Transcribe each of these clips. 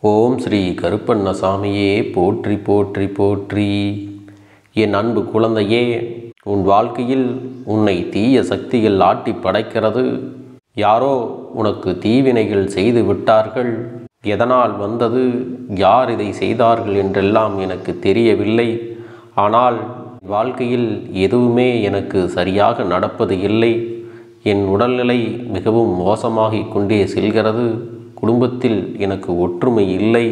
ஓம் ஸ்ரீ கருப்பண்ணசாமியே போற்றி போற்றி போற்றி. என் அன்பு குழந்தையே, உன் வாழ்க்கையில் உன்னை தீய சக்திகள் ஆட்டி படைக்கிறது. யாரோ உனக்கு தீவினைகள் செய்து விட்டார்கள். எதனால் வந்தது, யார் இதை செய்தார்கள் என்றெல்லாம் எனக்கு தெரியவில்லை. ஆனால் வாழ்க்கையில் எதுவுமே எனக்கு சரியாக நடப்பது இல்லை. என் உடல்நிலை மிகவும் மோசமாகிக் கொண்டே செல்கிறது. குடும்பத்தில் எனக்கு ஒற்றுமை இல்லை.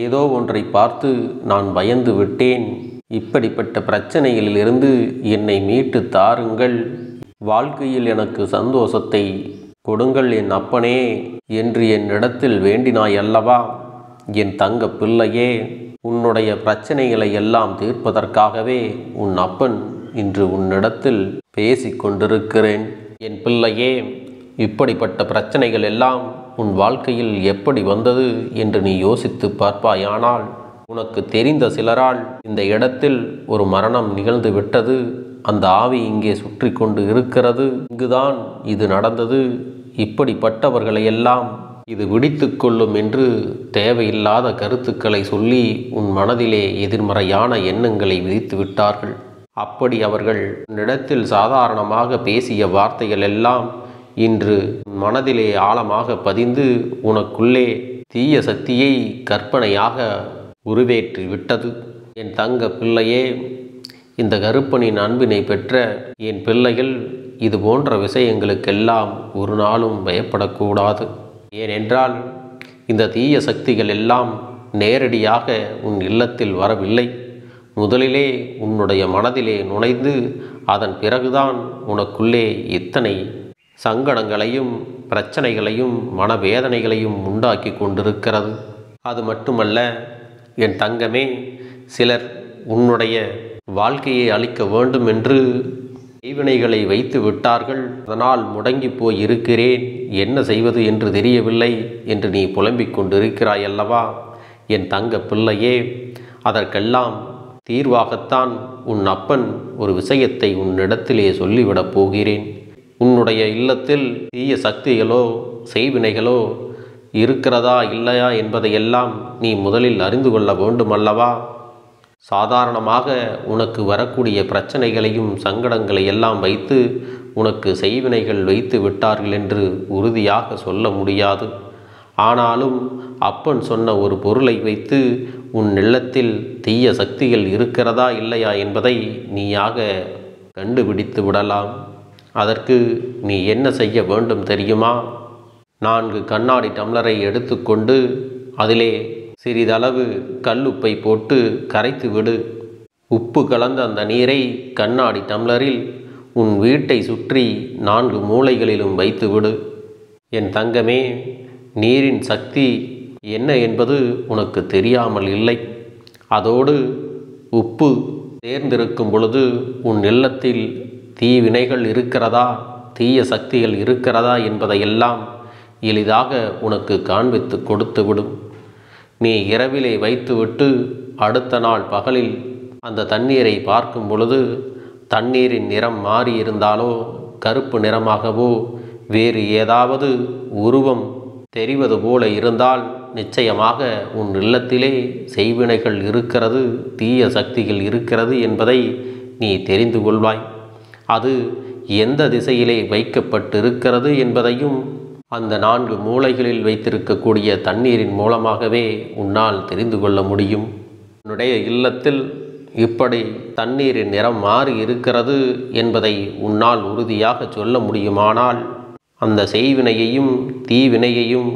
ஏதோ ஒன்றை பார்த்து நான் பயந்து விட்டேன். இப்படிப்பட்ட பிரச்சனைகளிலிருந்து என்னை மீட்டு தாருங்கள். வாழ்க்கையில் எனக்கு சந்தோஷத்தை கொடுங்கள் என் அப்பனே என்று என்னிடத்தில் வேண்டினாய் அல்லவா? என் தங்க பிள்ளையே, உன்னுடைய பிரச்சனைகளை எல்லாம் தீர்ப்பதற்காகவே உன் அப்பன் இன்று உன்னிடத்தில் பேசிக் கொண்டிருக்கிறேன். என் பிள்ளையே, இப்படிப்பட்ட பிரச்சனைகள் எல்லாம் உன் வாழ்க்கையில் எப்படி வந்தது என்று நீ யோசித்து பார்ப்பாயானால், உனக்கு தெரிந்த சிலரால் இந்த இடத்தில் ஒரு மரணம் நிகழ்ந்து விட்டது. அந்த ஆவி இங்கே சுற்றி கொண்டு இருக்கிறது. இங்குதான் இது நடந்தது. இப்படிப்பட்டவர்களையெல்லாம் இது விடித்து கொள்ளும் என்று தேவையில்லாத கருத்துக்களை சொல்லி உன் மனதிலே எதிர்மறையான எண்ணங்களை விதித்து விட்டார்கள். அப்படி அவர்கள் உன்னிடத்தில் சாதாரணமாக பேசிய வார்த்தைகள் எல்லாம் இன்று மனதிலே ஆழமாக பதிந்து உனக்குள்ளே தீய சக்தியை கற்பனையாக உருவேற்றி விட்டது. என் தங்க பிள்ளையே, இந்த கருப்பனின் அன்பினை பெற்ற என் பிள்ளைகள் இது போன்ற விஷயங்களுக்கெல்லாம் ஒரு நாளும் பயப்படக்கூடாது. ஏனென்றால் இந்த தீய சக்திகள் எல்லாம் நேரடியாக உன் இல்லத்தில் வரவில்லை. முதலிலே உன்னுடைய மனதிலே நுழைந்து அதன் பிறகுதான் உனக்குள்ளே இத்தனை சங்கடங்களையும் பிரச்சனைகளையும் மனவேதனைகளையும் உண்டாக்கி கொண்டிருக்கிறது. அது மட்டுமல்ல என் தங்கமே, சிலர் உன்னுடைய வாழ்க்கையை அழிக்க வேண்டும் என்று செய்வினைகளை வைத்து விட்டார்கள். அதனால் முடங்கி போய் இருக்கிறேன், என்ன செய்வது என்று தெரியவில்லை என்று நீ புலம்பிக் கொண்டிருக்கிறாய் அல்லவா? என் தங்க பிள்ளையே, அதற்கெல்லாம் தீர்வாகத்தான் உன் அப்பன் ஒரு விஷயத்தை உன்னிடத்திலே சொல்லிவிடப் போகிறேன். உன்னுடைய இல்லத்தில் தீய சக்திகளோ செய்வினைகளோ இருக்கிறதா இல்லையா என்பதையெல்லாம் நீ முதலில் அறிந்து கொள்ள வேண்டுமல்லவா? சாதாரணமாக உனக்கு வரக்கூடிய பிரச்சனைகளையும் சங்கடங்களை எல்லாம் வைத்து உனக்கு செய்வினைகள் வைத்து விட்டார்கள் என்று உறுதியாக சொல்ல முடியாது. ஆனாலும் அப்பன் சொன்ன ஒரு பொருளை வைத்து உன் இல்லத்தில் தீய சக்திகள் இருக்கிறதா இல்லையா என்பதை நீயாக கண்டுபிடித்து விடலாம். அதற்கு நீ என்ன செய்ய வேண்டும் தெரியுமா? 4 கண்ணாடி டம்ளரை எடுத்துக்கொண்டு அதிலே சிறிதளவு கல்லுப்பை போட்டு கரைத்து விடு. உப்பு கலந்த அந்த நீரை கண்ணாடி டம்ளரில் உன் வீட்டை சுற்றி 4 மூலைகளிலும் வைத்து விடு. என் தங்கமே, நீரின் சக்தி என்ன என்பது உனக்கு தெரியாமல் இல்லை. அதோடு உப்பு சேர்ந்திருக்கும் பொழுது உன் இல்லத்தில் தீவினைகள் இருக்கிறதா, தீய சக்திகள் இருக்கிறதா என்பதையெல்லாம் எளிதாக உனக்கு காண்பித்து கொடுத்துவிடும். நீ இரவிலே வைத்துவிட்டு அடுத்த நாள் பகலில் அந்த தண்ணீரை பார்க்கும் பொழுது தண்ணீரின் நிறம் மாறியிருந்தாலோ, கருப்பு நிறமாகவோ வேறு ஏதாவது உருவம் தெரிவது போல இருந்தால் நிச்சயமாக உன் இல்லத்திலே செய்வினைகள் இருக்கிறது, தீய சக்திகள் இருக்கிறது என்பதை நீ தெரிந்து கொள்வாய். அது எந்த திசையிலே வைக்கப்பட்டிருக்கிறது என்பதையும் அந்த 4 மூலைகளில் வைத்திருக்கக்கூடிய தண்ணீரின் மூலமாகவே உன்னால் தெரிந்து கொள்ள முடியும். உன்னுடைய இல்லத்தில் இப்படி தண்ணீரின் நிறம் மாறி இருக்கிறது என்பதை உன்னால் உறுதியாக சொல்ல முடியுமானால் அந்த செய்வினையையும் தீவினையையும்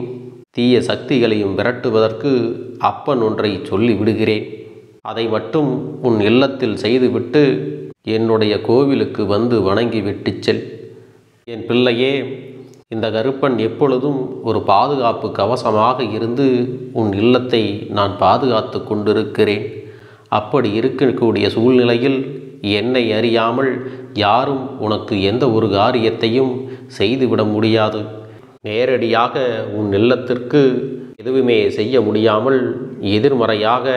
தீய சக்திகளையும் விரட்டுவதற்கு அப்பன் ஒன்றை சொல்லி விடுகிறேன். அதை மட்டும் உன் இல்லத்தில் செய்துவிட்டு என்னுடைய கோவிலுக்கு வந்து வணங்கி விட்டு செல். என் பிள்ளையே, இந்த கருப்பன் எப்பொழுதும் ஒரு பாதுகாப்பு கவசமாக இருந்து உன் இல்லத்தை நான் பாதுகாத்து கொண்டிருக்கிறேன். அப்படி இருக்கக்கூடிய சூழ்நிலையில் என்னை அறியாமல் யாரும் உனக்கு எந்த ஒரு காரியத்தையும் செய்துவிட முடியாது. நேரடியாக உன் இல்லத்திற்கு எதுவுமே செய்ய முடியாமல் எதிர்மறையாக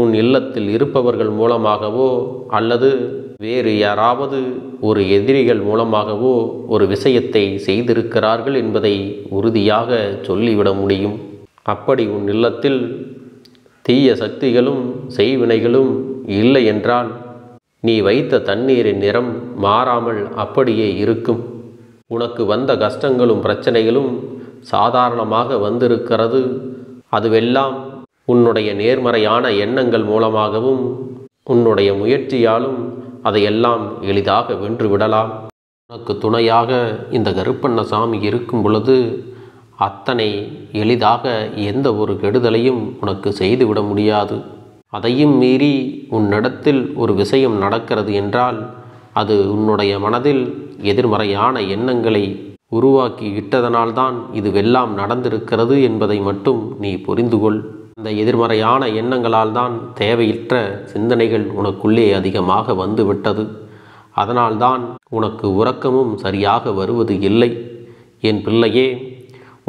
உன் இல்லத்தில் இருப்பவர்கள் மூலமாகவோ அல்லது வேறு யாராவது ஒரு எதிரிகள் மூலமாகவோ ஒரு விஷயத்தை செய்திருக்கிறார்கள் என்பதை உறுதியாக சொல்லிவிட முடியும். அப்படி உன் இல்லத்தில் தீய சக்திகளும் செய்வினைகளும் இல்லை என்றால் நீ வைத்த தண்ணீரின் நிறம் மாறாமல் அப்படியே இருக்கும். உனக்கு வந்த கஷ்டங்களும் பிரச்சனைகளும் சாதாரணமாக வந்திருக்கிறது. அதுவெல்லாம் உன்னுடைய நேர்மறையான எண்ணங்கள் மூலமாகவும் உன்னுடைய முயற்சியாலும் அதையெல்லாம் எளிதாக வென்று விடலாம். உனக்கு துணையாக இந்த கருப்பண்ணசாமி இருக்கும் பொழுது அத்தனை எளிதாக எந்த ஒரு கெடுதலையும் உனக்கு செய்துவிட முடியாது. அதையும் மீறி உன்னிடத்தில் ஒரு விஷயம் நடக்கிறது என்றால் அது உன்னுடைய மனதில் எதிர்மறையான எண்ணங்களை உருவாக்கி விட்டதனால்தான் இதுவெல்லாம் நடந்திருக்கிறது என்பதை மட்டும் நீ புரிந்துகொள். அந்த எதிர்மறையான எண்ணங்களால் தான் தேவையற்ற சிந்தனைகள் உனக்குள்ளே அதிகமாக வந்துவிட்டது. அதனால்தான் உனக்கு உறக்கமும் சரியாக வருவது இல்லை. என் பிள்ளையே,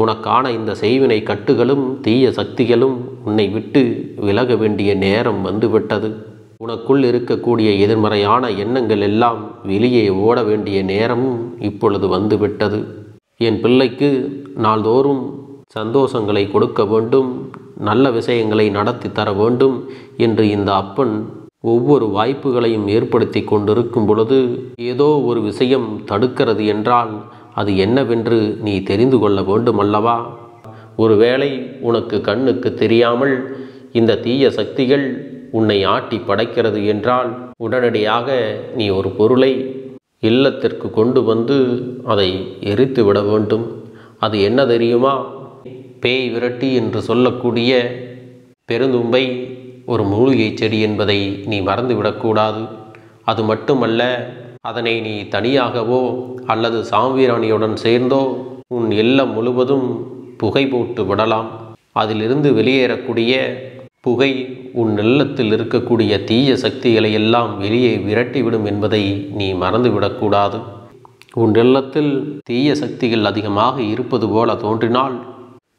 உனக்கான இந்த செய்வினை கட்டுகளும் தீய சக்திகளும் உன்னை விட்டு விலக வேண்டிய நேரம் வந்துவிட்டது. உனக்குள் இருக்கக்கூடிய எதிர்மறையான எண்ணங்கள் எல்லாம் வெளியே ஓட வேண்டிய நேரமும் இப்பொழுது வந்துவிட்டது. என் பிள்ளைக்கு நாள்தோறும் சந்தோஷங்களை கொடுக்க வேண்டும், நல்ல விஷயங்களை நடத்தி தர வேண்டும் என்று இந்த அப்பன் ஒவ்வொரு வாய்ப்புகளையும் ஏற்படுத்தி கொண்டிருக்கும் பொழுது ஏதோ ஒரு விஷயம் தடுக்கிறது என்றால் அது என்னவென்று நீ தெரிந்து கொள்ள வேண்டும் அல்லவா? ஒருவேளை உனக்கு கண்ணுக்கு தெரியாமல் இந்த தீய சக்திகள் உன்னை ஆட்டி படைக்கிறது என்றால் உடனடியாக நீ ஒரு பொருளை இல்லத்திற்கு கொண்டு வந்து அதை எரித்து விட வேண்டும். அது என்ன தெரியுமா? பேய் விரட்டி என்று சொல்லக்கூடிய பெருந்தும்பை ஒரு மூலிகை செடி என்பதை நீ மறந்துவிடக்கூடாது. அது மட்டுமல்ல, அதனை நீ தனியாகவோ அல்லது சாம்பிராணியுடன் சேர்ந்தோ உன் இல்லம் முழுவதும் புகை போட்டு விடலாம். அதிலிருந்து வெளியேறக்கூடிய புகை உன் இல்லத்தில் இருக்கக்கூடிய தீய சக்திகளை எல்லாம் வெளியே விரட்டிவிடும் என்பதை நீ மறந்துவிடக்கூடாது. உன் இல்லத்தில் தீய சக்திகள் அதிகமாக இருப்பது போல தோன்றினால்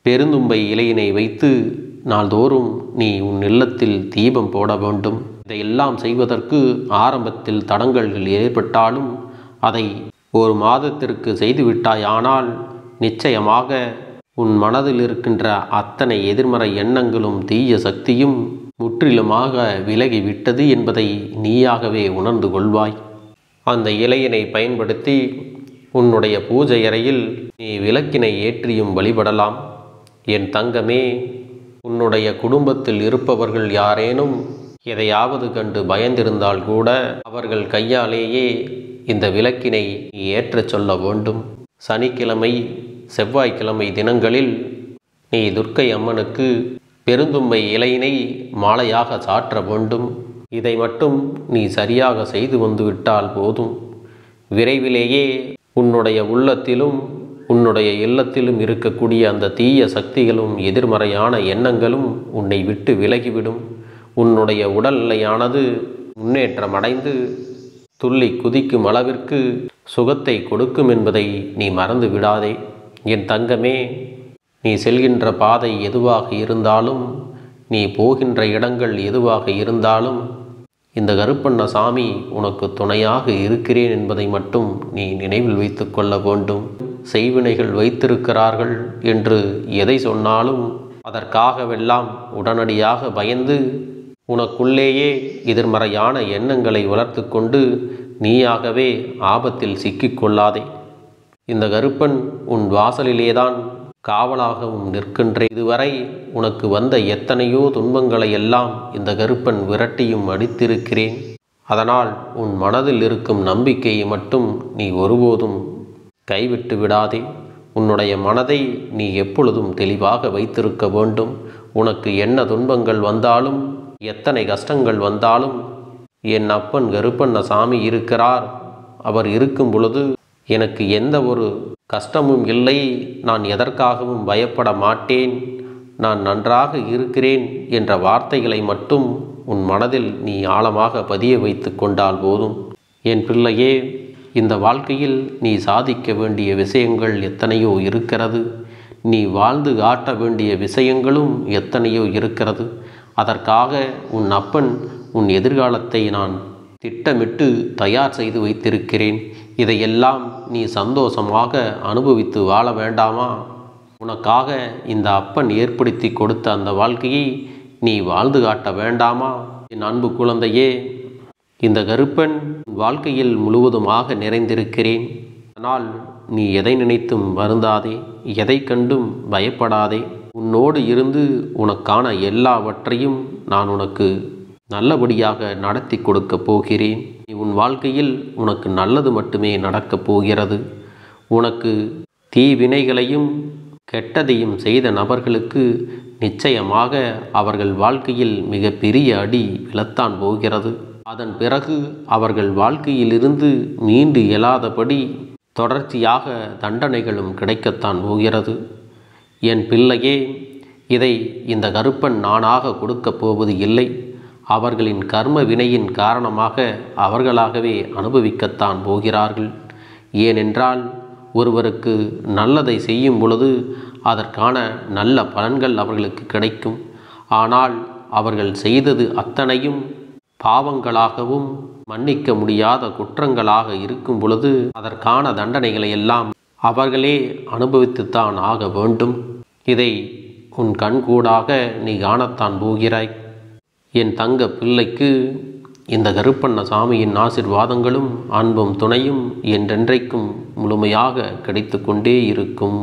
பெருந்தும்பை இலையினை வைத்து நாள்தோறும் நீ உன் இல்லத்தில் தீபம் போட வேண்டும். இதையெல்லாம் செய்வதற்கு ஆரம்பத்தில் தடங்கல்கள் ஏற்பட்டாலும் அதை ஒரு மாதத்திற்கு செய்துவிட்டாயானால் நிச்சயமாக உன் மனதில் இருக்கின்ற அத்தனை எதிர்மறை எண்ணங்களும் தீய சக்தியும் முற்றிலுமாக விலகிவிட்டது என்பதை நீயாகவே உணர்ந்து கொள்வாய். அந்த இலையினை பயன்படுத்தி உன்னுடைய பூஜை அறையில் நீ விளக்கினை ஏற்றியும் வழிபடலாம். என் தங்கமே, உன்னுடைய குடும்பத்தில் இருப்பவர்கள் யாரேனும் எதையாவது கண்டு பயந்திருந்தால் கூட அவர்கள் கையாலேயே இந்த விளக்கினை நீ ஏற்றச் சொல்ல வேண்டும். சனிக்கிழமை செவ்வாய்க்கிழமை தினங்களில் நீ துர்க்கை அம்மனுக்கு பெருந்தும்பை இலையினை மாலையாக சாற்ற வேண்டும். இதை மட்டும் நீ சரியாக செய்து வந்துவிட்டால் போதும். விரைவிலேயே உன்னுடைய உள்ளத்திலும் உன்னுடைய இல்லத்திலும் இருக்கக்கூடிய அந்த தீய சக்திகளும் எதிர்மறையான எண்ணங்களும் உன்னை விட்டு விலகிவிடும். உன்னுடைய உடல்நிலையானது முன்னேற்றமடைந்து துள்ளி குதிக்கும் அளவிற்கு சுகத்தை கொடுக்கும் என்பதை நீ மறந்து விடாதே. என் தங்கமே, நீ செல்கின்ற பாதை எதுவாக இருந்தாலும், நீ போகின்ற இடங்கள் எதுவாக இருந்தாலும் இந்த கருப்பண்ணசாமி உனக்கு துணையாக இருக்கிறேன் என்பதை மட்டும் நீ நினைவில் வைத்து கொள்ள வேண்டும். செய்வினைகள் வைத்திருக்கிறார்கள் என்று எதை சொன்னாலும் அதற்காகவெல்லாம் உடனடியாக பயந்து உனக்குள்ளேயே எதிர்மறையான எண்ணங்களை வளர்த்து கொண்டு நீயாகவே ஆபத்தில் சிக்கிக்கொள்ளாதே. இந்த கருப்பன் உன் வாசலிலேதான் காவலாகவும் நிற்கின்றேன். இதுவரை உனக்கு வந்த எத்தனையோ துன்பங்களை எல்லாம் இந்த கருப்பன் விரட்டியும் அடித்திருக்கிறேன். அதனால் உன் மனதில் இருக்கும் நம்பிக்கையை மட்டும் நீ ஒருபோதும் கைவிட்டு விடாதே. உன்னுடைய மனதை நீ எப்பொழுதும் தெளிவாக வைத்திருக்க வேண்டும். உனக்கு என்ன துன்பங்கள் வந்தாலும், எத்தனை கஷ்டங்கள் வந்தாலும் என் அப்பன் கருப்பண்ணசாமி இருக்கிறார். அவர் இருக்கும் பொழுது எனக்கு எந்த ஒரு கஷ்டமும் இல்லை. நான் எதற்காகவும் பயப்பட மாட்டேன். நான் நன்றாக இருக்கிறேன் என்ற வார்த்தைகளை மட்டும் உன் மனதில் நீ ஆழமாக பதிய வைத்து கொண்டால் போதும். என் பிள்ளையே, இந்த வாழ்க்கையில் நீ சாதிக்க வேண்டிய விஷயங்கள் எத்தனையோ இருக்கிறது. நீ வாழ்ந்து காட்ட வேண்டிய விஷயங்களும் எத்தனையோ இருக்கிறது. அதற்காக உன் அப்பன் உன் எதிர்காலத்தை நான் திட்டமிட்டு தயார் செய்து வைத்திருக்கிறேன். இதையெல்லாம் நீ சந்தோஷமாக அனுபவித்து வாழ வேண்டாமா? உனக்காக இந்த அப்பன் ஏற்படுத்தி கொடுத்த அந்த வாழ்க்கையை நீ வாழ்ந்து காட்ட வேண்டாமா? என் அன்பு குழந்தையே, இந்த கருப்பன் வாழ்க்கையில் முழுவதுமாக நிறைந்திருக்கிறேன். ஆனால் நீ எதை நினைத்தும் வருந்தாதே, எதை கண்டும் பயப்படாதே. உன்னோடு இருந்து உனக்கான எல்லாவற்றையும் நான் உனக்கு நல்லபடியாக நடத்தி கொடுக்கப் போகிறேன். நீ உன் வாழ்க்கையில் உனக்கு நல்லது மட்டுமே நடக்கப் போகிறது. உனக்கு தீவினைகளையும் கெட்டதையும் செய்த நபர்களுக்கு நிச்சயமாக அவர்கள் வாழ்க்கையில் மிக பெரிய அடி விழத்தான் போகிறது. அதன் பிறகு அவர்கள் வாழ்க்கையிலிருந்து மீண்டு எழாதபடி தொடர்ச்சியாக தண்டனைகளும் கிடைக்கத்தான் போகிறது. என் பிள்ளையே, இதை இந்த கருப்பன் நானாக கொடுக்கப் போவது இல்லை. அவர்களின் கர்ம வினையின் காரணமாக அவர்களாகவே அனுபவிக்கத்தான் போகிறார்கள். ஏனென்றால் ஒருவருக்கு நல்லதை செய்யும் பொழுது அதற்கான நல்ல பலன்கள் அவர்களுக்கு கிடைக்கும். ஆனால் அவர்கள் செய்தது அத்தனையும் பாவங்களாகவும் மன்னிக்க முடியாத குற்றங்களாக இருக்கும் பொழுது அதற்கான தண்டனைகளை எல்லாம் அவர்களே அனுபவித்துத்தான் ஆக வேண்டும். இதை உன் கண்கூடாக நீ காணத்தான் போகிறாய். என் தங்க பிள்ளைக்கு இந்த கருப்பண்ண சாமியின் ஆசீர்வாதங்களும் அன்பும் துணையும் என்றென்றைக்கும் முழுமையாக கிடைத்து கொண்டே இருக்கும்.